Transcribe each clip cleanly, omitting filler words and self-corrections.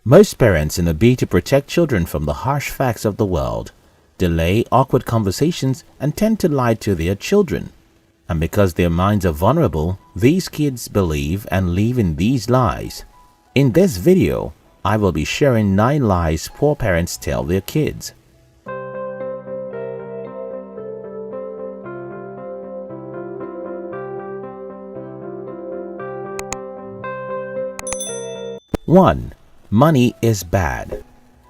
Most parents, in a bid to protect children from the harsh facts of the world, delay awkward conversations and tend to lie to their children. And because their minds are vulnerable, these kids believe and live in these lies. In this video, I will be sharing 9 lies poor parents tell their kids. One, money is bad.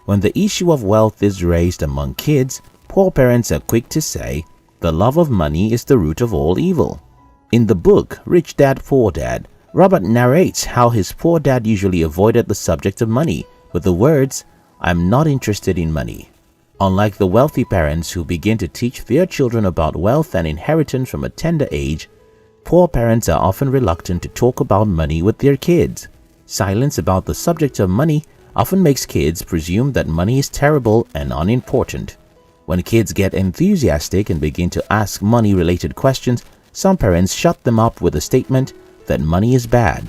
When the issue of wealth is raised among kids, poor parents are quick to say, the love of money is the root of all evil. In the book Rich Dad, Poor Dad, Robert narrates how his poor dad usually avoided the subject of money with the words, "I'm not interested in money." Unlike the wealthy parents who begin to teach their children about wealth and inheritance from a tender age, poor parents are often reluctant to talk about money with their kids. Silence about the subject of money often makes kids presume that money is terrible and unimportant. When kids get enthusiastic and begin to ask money-related questions, some parents shut them up with a statement that money is bad.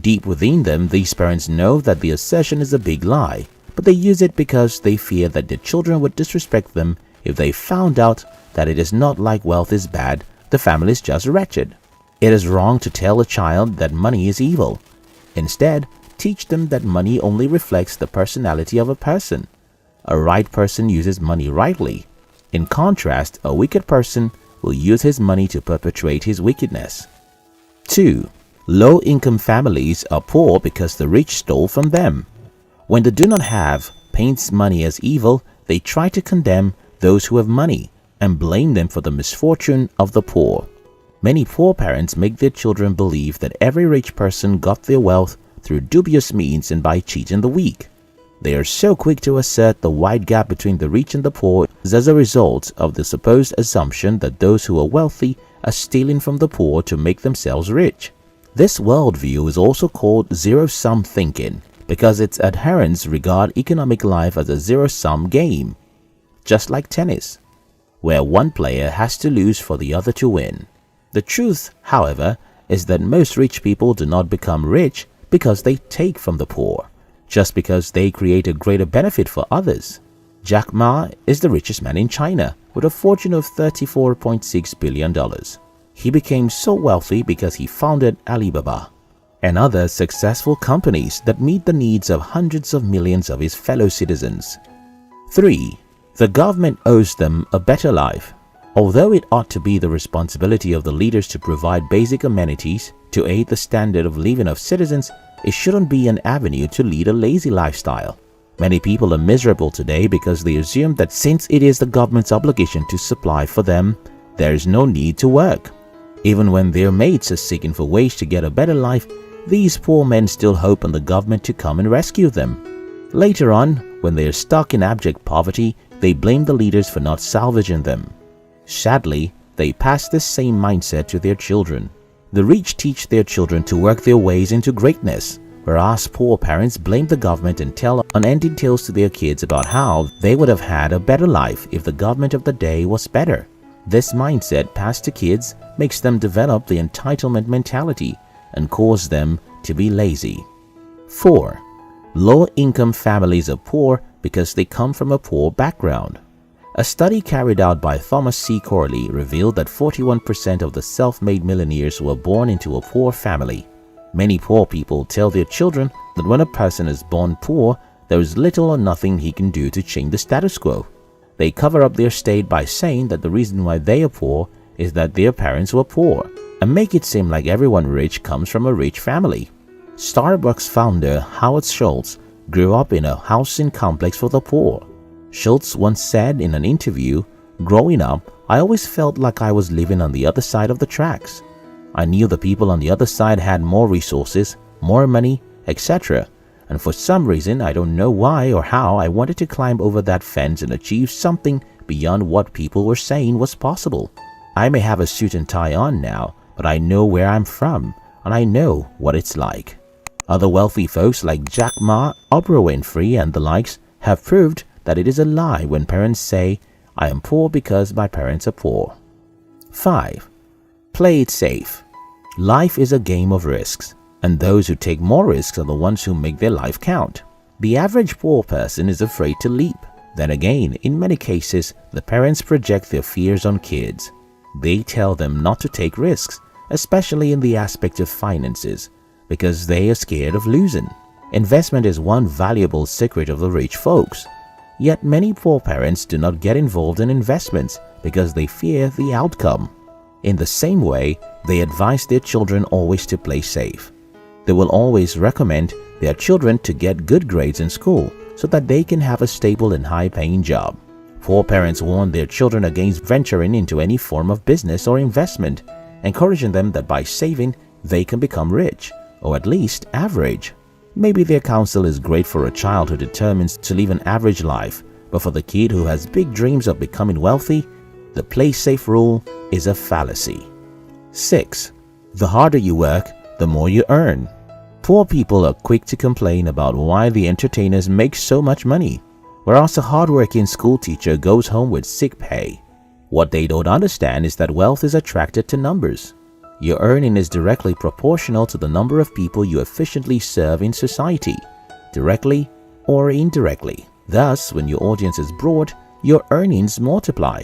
Deep within them, these parents know that the assertion is a big lie, but they use it because they fear that their children would disrespect them if they found out that it is not like wealth is bad, the family is just wretched. It is wrong to tell a child that money is evil. Instead, teach them that money only reflects the personality of a person. A right person uses money rightly. In contrast, a wicked person will use his money to perpetrate his wickedness. 2. Low-income families are poor because the rich stole from them. When the do not have paints money as evil, they try to condemn those who have money and blame them for the misfortune of the poor. Many poor parents make their children believe that every rich person got their wealth through dubious means and by cheating the weak. They are so quick to assert the wide gap between the rich and the poor is as a result of the supposed assumption that those who are wealthy are stealing from the poor to make themselves rich. This worldview is also called zero-sum thinking because its adherents regard economic life as a zero-sum game, just like tennis, where one player has to lose for the other to win. The truth, however, is that most rich people do not become rich because they take from the poor, just because they create a greater benefit for others. Jack Ma is the richest man in China with a fortune of $34.6 billion. He became so wealthy because he founded Alibaba and other successful companies that meet the needs of hundreds of millions of his fellow citizens. 3. The government owes them a better life. Although it ought to be the responsibility of the leaders to provide basic amenities to aid the standard of living of citizens, it shouldn't be an avenue to lead a lazy lifestyle. Many people are miserable today because they assume that since it is the government's obligation to supply for them, there is no need to work. Even when their mates are seeking for ways to get a better life, these poor men still hope on the government to come and rescue them. Later on, when they are stuck in abject poverty, they blame the leaders for not salvaging them. Sadly, they pass this same mindset to their children. The rich teach their children to work their ways into greatness, whereas poor parents blame the government and tell unending tales to their kids about how they would have had a better life if the government of the day was better. This mindset passed to kids makes them develop the entitlement mentality and cause them to be lazy. 4. Low-income families are poor because they come from a poor background. A study carried out by Thomas C. Corley revealed that 41% of the self-made millionaires were born into a poor family. Many poor people tell their children that when a person is born poor, there is little or nothing he can do to change the status quo. They cover up their state by saying that the reason why they are poor is that their parents were poor and make it seem like everyone rich comes from a rich family. Starbucks founder Howard Schultz grew up in a housing complex for the poor. Schultz once said in an interview, "Growing up, I always felt like I was living on the other side of the tracks. I knew the people on the other side had more resources, more money, etc. And for some reason, I don't know why or how, I wanted to climb over that fence and achieve something beyond what people were saying was possible. I may have a suit and tie on now, but I know where I'm from and I know what it's like." Other wealthy folks like Jack Ma, Oprah Winfrey and the likes have proved that it is a lie when parents say, "I am poor because my parents are poor." 5. Play it safe. Life is a game of risks, and those who take more risks are the ones who make their life count. The average poor person is afraid to leap. Then again, in many cases, the parents project their fears on kids. They tell them not to take risks, especially in the aspect of finances, because they are scared of losing. Investment is one valuable secret of the rich folks. Yet many poor parents do not get involved in investments because they fear the outcome. In the same way, they advise their children always to play safe. They will always recommend their children to get good grades in school so that they can have a stable and high-paying job. Poor parents warn their children against venturing into any form of business or investment, encouraging them that by saving, they can become rich, or at least average. Maybe their counsel is great for a child who determines to live an average life, but for the kid who has big dreams of becoming wealthy, the play safe rule is a fallacy. 6. The harder you work, the more you earn. Poor people are quick to complain about why the entertainers make so much money, whereas a hard-working school teacher goes home with sick pay. What they don't understand is that wealth is attracted to numbers. Your earning is directly proportional to the number of people you efficiently serve in society, directly or indirectly. Thus, when your audience is broad, your earnings multiply.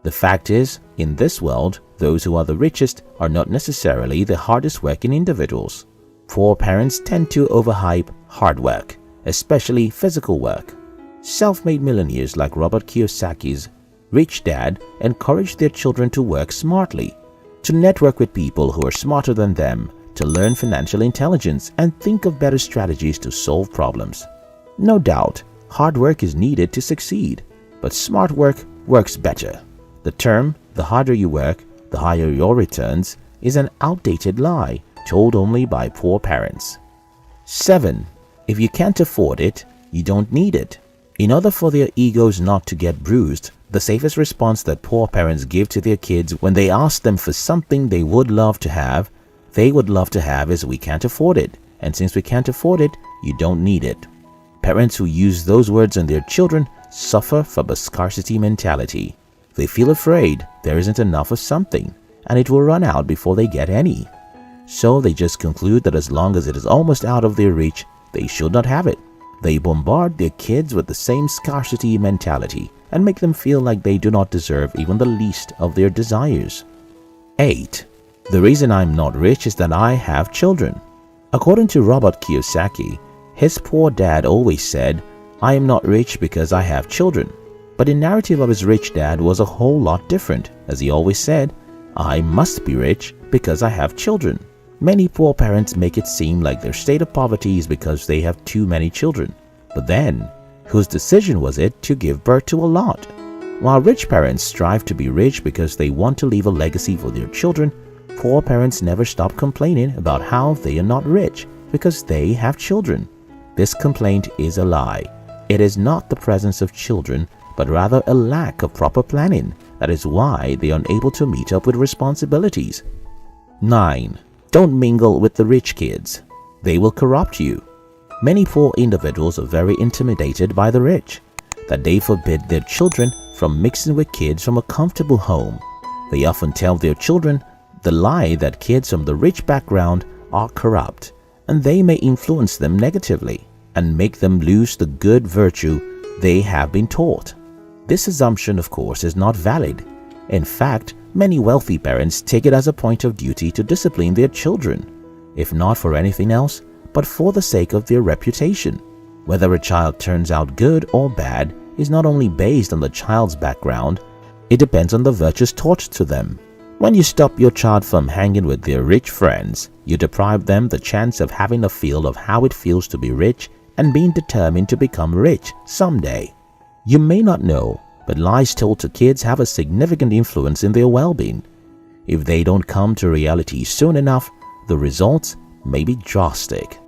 The fact is, in this world, those who are the richest are not necessarily the hardest working individuals. Poor parents tend to overhype hard work, especially physical work. Self-made millionaires like Robert Kiyosaki's rich dad encourage their children to work smartly, to network with people who are smarter than them, to learn financial intelligence and think of better strategies to solve problems. No doubt, hard work is needed to succeed, but smart work works better. The term, the harder you work, the higher your returns, is an outdated lie told only by poor parents. 7. If you can't afford it, you don't need it. In order for their egos not to get bruised, the safest response that poor parents give to their kids when they ask them for something they would love to have is "we can't afford it, and since we can't afford it, you don't need it." Parents who use those words on their children suffer from a scarcity mentality. They feel afraid there isn't enough of something, and it will run out before they get any. So they just conclude that as long as it is almost out of their reach, they should not have it. They bombard their kids with the same scarcity mentality and make them feel like they do not deserve even the least of their desires. 8. The reason I'm not rich is that I have children. According to Robert Kiyosaki, his poor dad always said, "I am not rich because I have children." But the narrative of his rich dad was a whole lot different, as he always said, "I must be rich because I have children." Many poor parents make it seem like their state of poverty is because they have too many children. But then, whose decision was it to give birth to a lot? While rich parents strive to be rich because they want to leave a legacy for their children, poor parents never stop complaining about how they are not rich because they have children. This complaint is a lie. It is not the presence of children, but rather a lack of proper planning. That is why they are unable to meet up with responsibilities. 9. Don't mingle with the rich kids. They will corrupt you. Many poor individuals are very intimidated by the rich, that they forbid their children from mixing with kids from a comfortable home. They often tell their children the lie that kids from the rich background are corrupt, and they may influence them negatively and make them lose the good virtue they have been taught. This assumption, of course, is not valid. In fact, many wealthy parents take it as a point of duty to discipline their children, if not for anything else, but for the sake of their reputation. Whether a child turns out good or bad is not only based on the child's background, it depends on the virtues taught to them. When you stop your child from hanging with their rich friends, you deprive them the chance of having a feel of how it feels to be rich and being determined to become rich someday. You may not know, but lies told to kids have a significant influence in their well-being. If they don't come to reality soon enough, the results may be drastic.